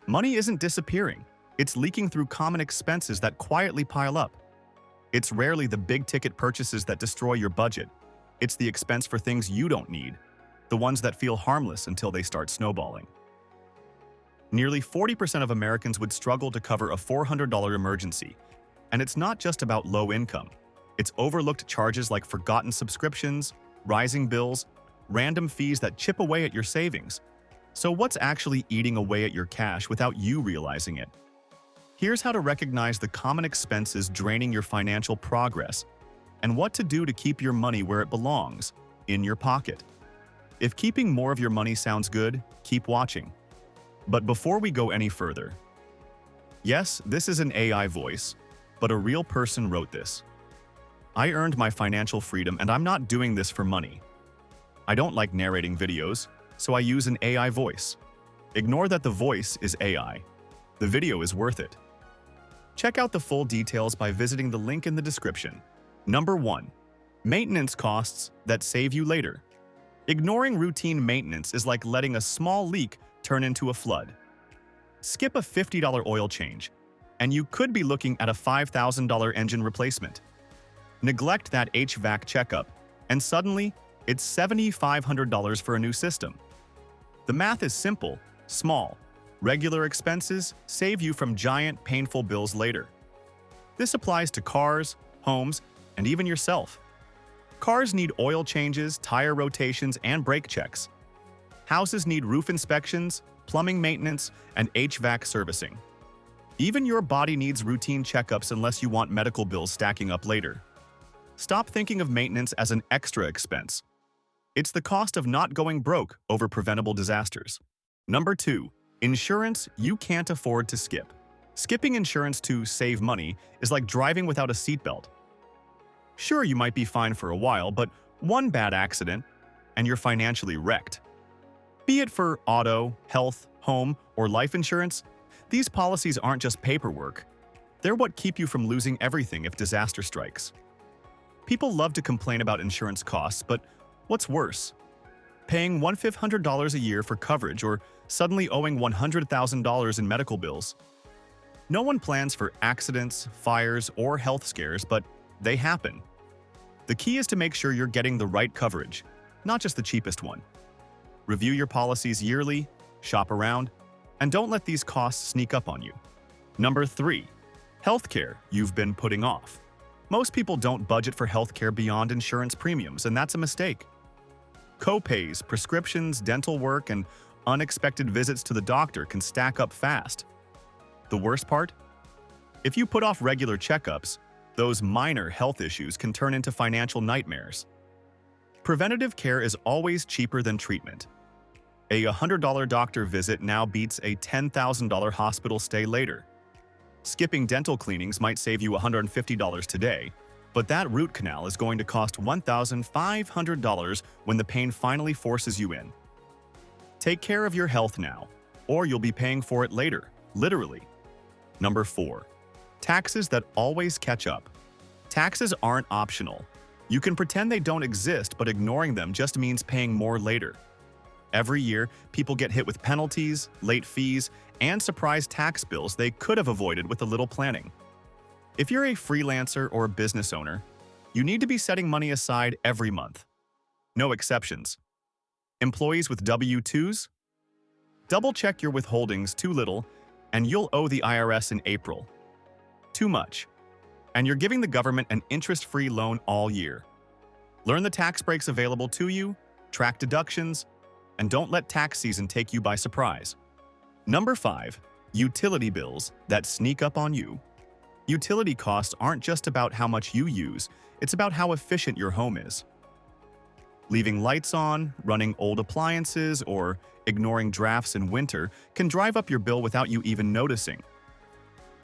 Money isn't disappearing. It's leaking through common expenses that quietly pile up. It's rarely the big-ticket purchases that destroy your budget. It's the expense for things you don't need, the ones that feel harmless until they start snowballing. Nearly 40% of Americans would struggle to cover a $400 emergency. And it's not just about low income. It's overlooked charges like forgotten subscriptions, rising bills, random fees that chip away at your savings. So what's actually eating away at your cash without you realizing it? Here's how to recognize the common expenses draining your financial progress and what to do to keep your money where it belongs, in your pocket. If keeping more of your money sounds good, keep watching. But before we go any further, yes, this is an AI voice, but a real person wrote this. I earned my financial freedom and I'm not doing this for money. I don't like narrating videos, so I use an AI voice. Ignore that the voice is AI. The video is worth it. Check out the full details by visiting the link in the description. Number 1. Maintenance costs that save you later. Ignoring routine maintenance is like letting a small leak turn into a flood. Skip a $50 oil change, and you could be looking at a $5,000 engine replacement. Neglect that HVAC checkup, and suddenly, it's $7,500 for a new system. The math is simple, small. Regular expenses save you from giant, painful bills later. This applies to cars, homes, and even yourself. Cars need oil changes, tire rotations, and brake checks. Houses need roof inspections, plumbing maintenance, and HVAC servicing. Even your body needs routine checkups unless you want medical bills stacking up later. Stop thinking of maintenance as an extra expense. It's the cost of not going broke over preventable disasters. Number 2. Insurance you can't afford to skip. Skipping insurance to save money is like driving without a seatbelt. Sure, you might be fine for a while, but one bad accident, and you're financially wrecked. Be it for auto, health, home, or life insurance, these policies aren't just paperwork. They're what keep you from losing everything if disaster strikes. People love to complain about insurance costs, but what's worse? Paying $1,500 a year for coverage or suddenly owing $100,000 in medical bills. No one plans for accidents, fires, or health scares, but they happen. The key is to make sure you're getting the right coverage, not just the cheapest one. Review your policies yearly, shop around, and don't let these costs sneak up on you. Number 3. Healthcare you've been putting off. Most people don't budget for healthcare beyond insurance premiums, and that's a mistake. Co-pays, prescriptions, dental work, and unexpected visits to the doctor can stack up fast. The worst part? If you put off regular checkups, those minor health issues can turn into financial nightmares. Preventative care is always cheaper than treatment. A $100 doctor visit now beats a $10,000 hospital stay later. Skipping dental cleanings might save you $150 today, but that root canal is going to cost $1,500 when the pain finally forces you in. Take care of your health now, or you'll be paying for it later, literally. Number 4. Taxes that always catch up. Taxes aren't optional. You can pretend they don't exist, but ignoring them just means paying more later. Every year, people get hit with penalties, late fees, and surprise tax bills they could have avoided with a little planning. If you're a freelancer or a business owner, you need to be setting money aside every month. No exceptions. Employees with W-2s? Double-check your withholdings too little, and you'll owe the IRS in April. Too much, and you're giving the government an interest-free loan all year. Learn the tax breaks available to you, track deductions, and don't let tax season take you by surprise. Number 5. Utility bills that sneak up on you. Utility costs aren't just about how much you use, it's about how efficient your home is. Leaving lights on, running old appliances, or ignoring drafts in winter can drive up your bill without you even noticing.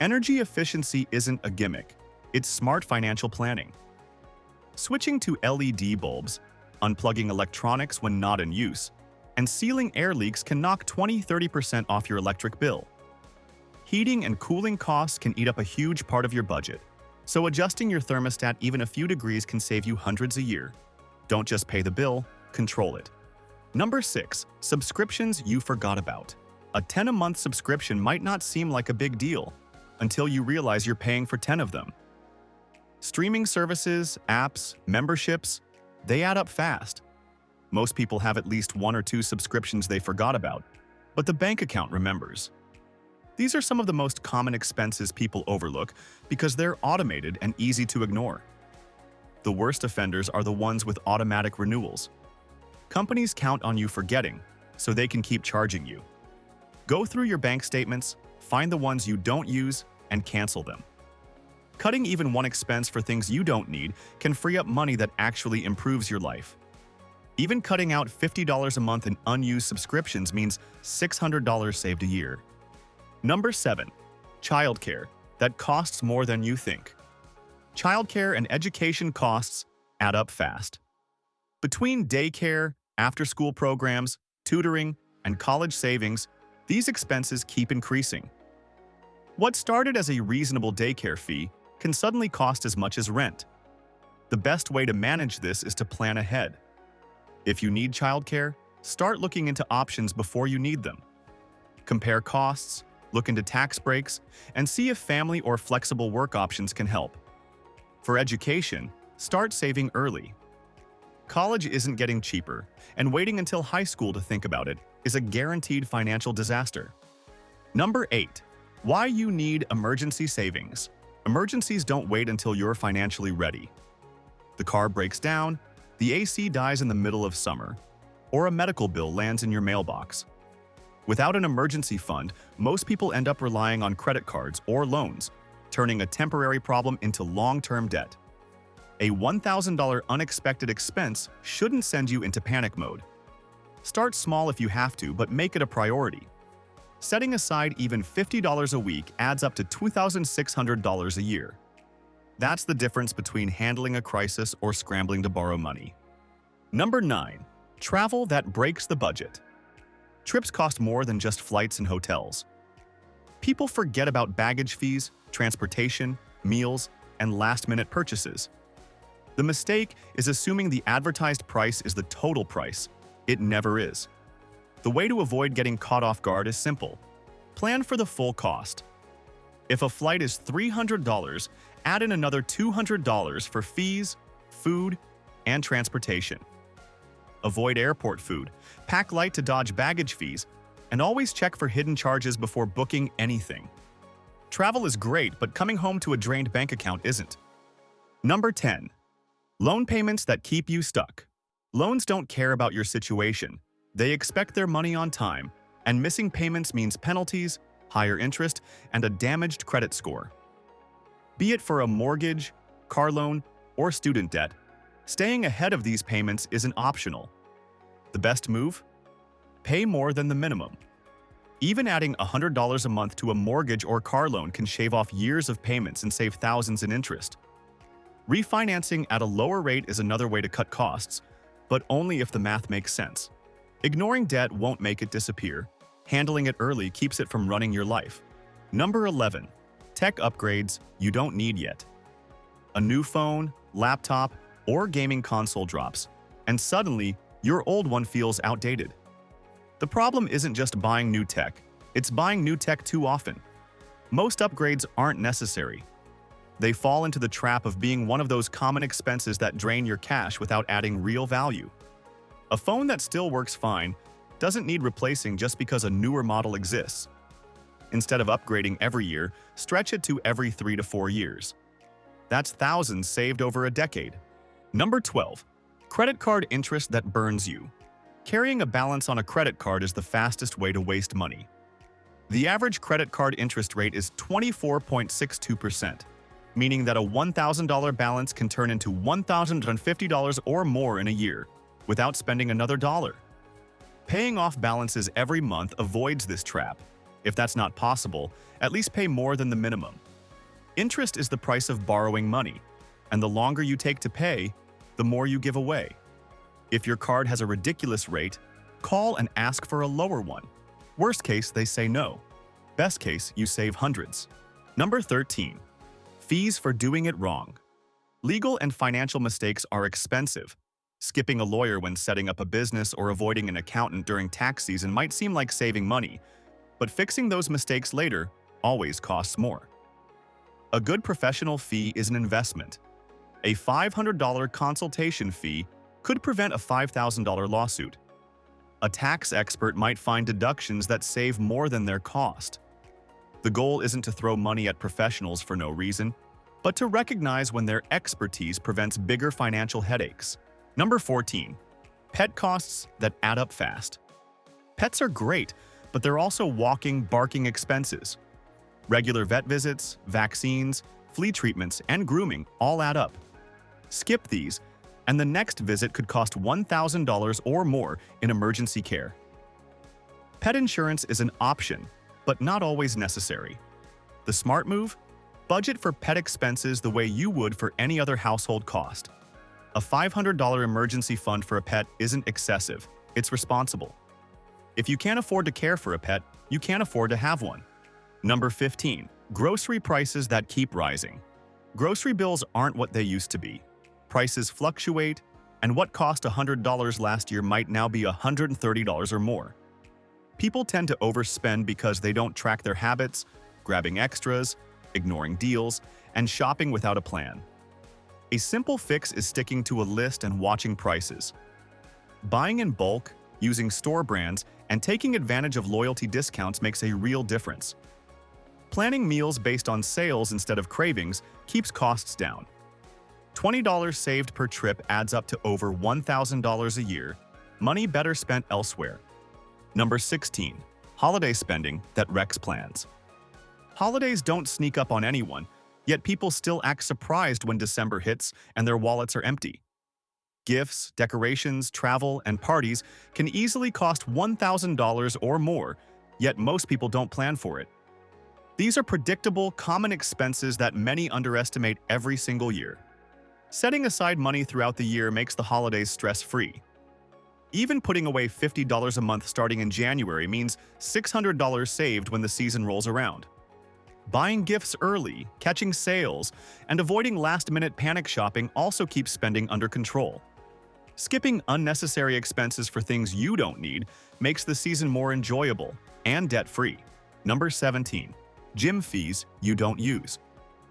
Energy efficiency isn't a gimmick, it's smart financial planning. Switching to LED bulbs, unplugging electronics when not in use, and sealing air leaks can knock 20–30% off your electric bill. Heating and cooling costs can eat up a huge part of your budget, so adjusting your thermostat even a few degrees can save you hundreds a year. Don't just pay the bill, control it. Number 6. Subscriptions you forgot about. A 10-a-month subscription might not seem like a big deal until you realize you're paying for 10 of them. Streaming services, apps, memberships, they add up fast. Most people have at least 1 or 2 subscriptions they forgot about, but the bank account remembers. These are some of the most common expenses people overlook because they're automated and easy to ignore. The worst offenders are the ones with automatic renewals. Companies count on you forgetting, so they can keep charging you. Go through your bank statements, find the ones you don't use, and cancel them. Cutting even one expense for things you don't need can free up money that actually improves your life. Even cutting out $50 a month in unused subscriptions means $600 saved a year. Number 7. Childcare that costs more than you think. Childcare and education costs add up fast. Between daycare, after-school programs, tutoring, and college savings, these expenses keep increasing. What started as a reasonable daycare fee can suddenly cost as much as rent. The best way to manage this is to plan ahead. If you need childcare, start looking into options before you need them. Compare costs, look into tax breaks, and see if family or flexible work options can help. For education, start saving early. College isn't getting cheaper, and waiting until high school to think about it is a guaranteed financial disaster. Number 8. Why you need emergency savings. Emergencies don't wait until you're financially ready. The car breaks down, the AC dies in the middle of summer, or a medical bill lands in your mailbox. Without an emergency fund, most people end up relying on credit cards or loans, turning a temporary problem into long-term debt. A $1,000 unexpected expense shouldn't send you into panic mode. Start small if you have to, but make it a priority. Setting aside even $50 a week adds up to $2,600 a year. That's the difference between handling a crisis or scrambling to borrow money. Number 9. Travel that breaks the budget. Trips cost more than just flights and hotels. People forget about baggage fees, transportation, meals, and last-minute purchases. The mistake is assuming the advertised price is the total price. It never is. The way to avoid getting caught off guard is simple. Plan for the full cost. If a flight is $300, add in another $200 for fees, food, and transportation. Avoid airport food, pack light to dodge baggage fees, and always check for hidden charges before booking anything. Travel is great, but coming home to a drained bank account isn't. Number 10. Loan payments that keep you stuck. Loans don't care about your situation. They expect their money on time, and missing payments means penalties, higher interest, and a damaged credit score. Be it for a mortgage, car loan, or student debt, staying ahead of these payments isn't optional. The best move? Pay more than the minimum. Even adding $100 a month to a mortgage or car loan can shave off years of payments and save thousands in interest. Refinancing at a lower rate is another way to cut costs, but only if the math makes sense. Ignoring debt won't make it disappear. Handling it early keeps it from running your life. Number 11. Tech upgrades you don't need yet. A new phone, laptop, or gaming console drops, and suddenly, your old one feels outdated. The problem isn't just buying new tech, it's buying new tech too often. Most upgrades aren't necessary. They fall into the trap of being one of those common expenses that drain your cash without adding real value. A phone that still works fine doesn't need replacing just because a newer model exists. Instead of upgrading every year, stretch it to every 3 to 4 years. That's thousands saved over a decade. Number 12. Credit card interest that burns you. Carrying a balance on a credit card is the fastest way to waste money. The average credit card interest rate is 24.62%, meaning that a $1,000 balance can turn into $1,050 or more in a year, without spending another dollar. Paying off balances every month avoids this trap. If that's not possible, at least pay more than the minimum. Interest is the price of borrowing money, and the longer you take to pay, the more you give away. If your card has a ridiculous rate, call and ask for a lower one. Worst case, they say no. Best case, you save hundreds. Number 13. Fees for doing it wrong. Legal and financial mistakes are expensive. Skipping a lawyer when setting up a business or avoiding an accountant during tax season might seem like saving money, But fixing those mistakes later always costs more. A good professional fee is an investment. A $500 consultation fee could prevent a $5,000 lawsuit. A tax expert might find deductions that save more than their cost. The goal isn't to throw money at professionals for no reason, but to recognize when their expertise prevents bigger financial headaches. Number 14. Pet costs that add up fast. Pets are great, but they're also walking, barking expenses. Regular vet visits, vaccines, flea treatments, and grooming all add up. Skip these, and the next visit could cost $1,000 or more in emergency care. Pet insurance is an option, but not always necessary. The smart move? Budget for pet expenses the way you would for any other household cost. A $500 emergency fund for a pet isn't excessive, it's responsible. If you can't afford to care for a pet, you can't afford to have one. Number 15. Grocery prices that keep rising. Grocery bills aren't what they used to be. Prices fluctuate, and what cost $100 last year might now be $130 or more. People tend to overspend because they don't track their habits, grabbing extras, ignoring deals, and shopping without a plan. A simple fix is sticking to a list and watching prices. Buying in bulk, using store brands, and taking advantage of loyalty discounts makes a real difference. Planning meals based on sales instead of cravings keeps costs down. $20 saved per trip adds up to over $1,000 a year, money better spent elsewhere. Number 16. Holiday spending that wrecks plans. Holidays don't sneak up on anyone, yet people still act surprised when December hits and their wallets are empty. Gifts, decorations, travel, and parties can easily cost $1,000 or more, yet most people don't plan for it. These are predictable, common expenses that many underestimate every single year. Setting aside money throughout the year makes the holidays stress-free. Even putting away $50 a month starting in January means $600 saved when the season rolls around. Buying gifts early, catching sales, and avoiding last-minute panic shopping also keeps spending under control. Skipping unnecessary expenses for things you don't need makes the season more enjoyable and debt-free. Number 17. Gym fees you don't use.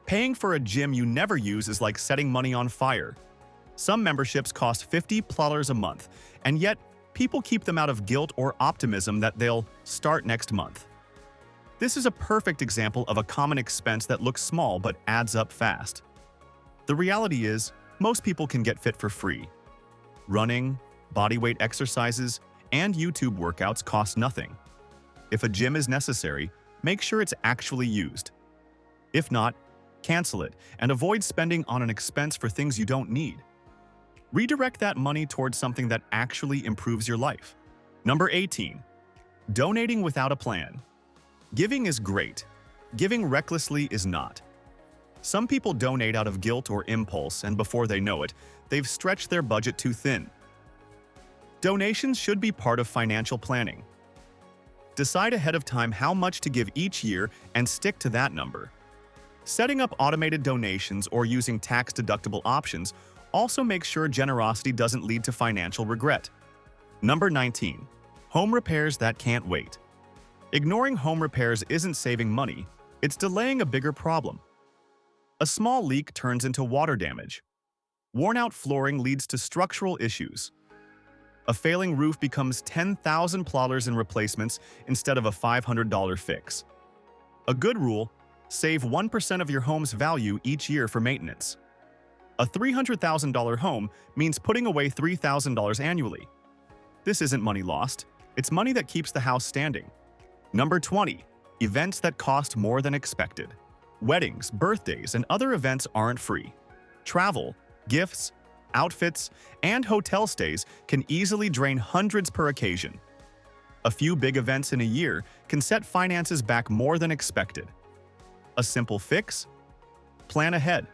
Paying for a gym you never use is like setting money on fire. Some memberships cost $50 a month, and yet people keep them out of guilt or optimism that they'll start next month. This is a perfect example of a common expense that looks small but adds up fast. The reality is, most people can get fit for free. Running, bodyweight exercises, and YouTube workouts cost nothing. If a gym is necessary, make sure it's actually used. If not, cancel it and avoid spending on an expense for things you don't need. Redirect that money towards something that actually improves your life. Number 18. Donating without a plan. Giving is great. Giving recklessly is not. Some people donate out of guilt or impulse, and before they know it, they've stretched their budget too thin. Donations should be part of financial planning. Decide ahead of time how much to give each year and stick to that number. Setting up automated donations or using tax-deductible options also makes sure generosity doesn't lead to financial regret. Number 19. Home repairs that can't wait. Ignoring home repairs isn't saving money, it's delaying a bigger problem. A small leak turns into water damage. Worn-out flooring leads to structural issues. A failing roof becomes $10,000 in replacements instead of a $500 fix. A good rule: save 1% of your home's value each year for maintenance. A $300,000 home means putting away $3,000 annually. This isn't money lost, it's money that keeps the house standing. Number 20. Events that cost more than expected. Weddings, birthdays, and other events aren't free. Travel, gifts, outfits, and hotel stays can easily drain hundreds per occasion. A few big events in a year can set finances back more than expected. A simple fix? Plan ahead.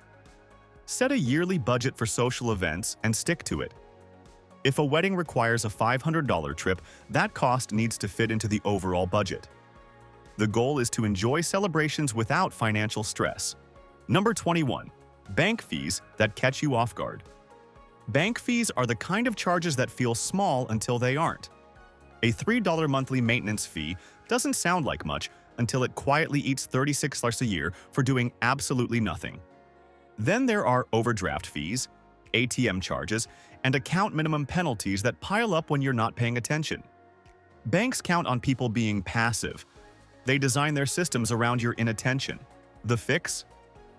Set a yearly budget for social events and stick to it. If a wedding requires a $500 trip, that cost needs to fit into the overall budget. The goal is to enjoy celebrations without financial stress. Number 21. Bank fees that catch you off guard. Bank fees are the kind of charges that feel small until they aren't. A $3 monthly maintenance fee Doesn't sound like much until it quietly eats $36 a year for doing absolutely nothing. Then there are overdraft fees, ATM charges, and account minimum penalties that pile up when you're not paying attention. Banks count on people being passive. They design their systems around your inattention. The fix?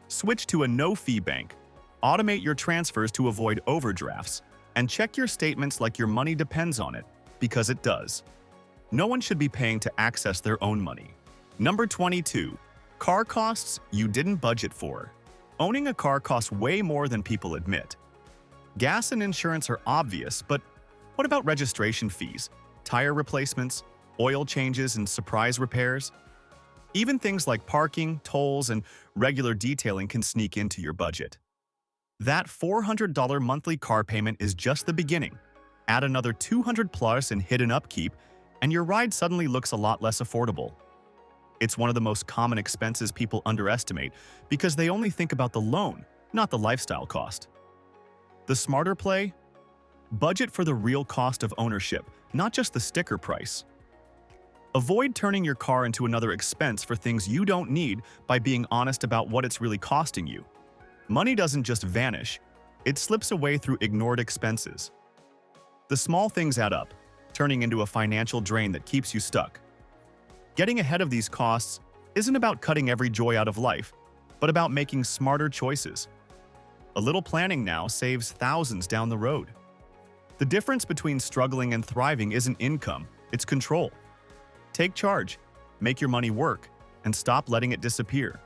Switch to a no-fee bank. Automate your transfers to avoid overdrafts, and check your statements like your money depends on it, because it does. No one should be paying to access their own money. Number 22. Car costs you didn't budget for. Owning a car costs way more than people admit. Gas and insurance are obvious, but what about registration fees, tire replacements, oil changes, and surprise repairs? Even things like parking, tolls, and regular detailing can sneak into your budget. That $400 monthly car payment is just the beginning. Add another $200 plus in hidden upkeep, and your ride suddenly looks a lot less affordable. It's one of the most common expenses people underestimate because they only think about the loan, not the lifestyle cost. The smarter play? Budget for the real cost of ownership, not just the sticker price. Avoid turning your car into another expense for things you don't need by being honest about what it's really costing you. Money doesn't just vanish, it slips away through ignored expenses. The small things add up, turning into a financial drain that keeps you stuck. Getting ahead of these costs isn't about cutting every joy out of life, but about making smarter choices. A little planning now saves thousands down the road. The difference between struggling and thriving isn't income, it's control. Take charge, make your money work, and stop letting it disappear.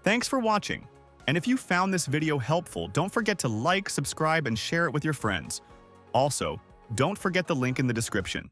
Thanks for watching, and if you found this video helpful, don't forget to like, subscribe, and share it with your friends. Also, don't forget the link in the description.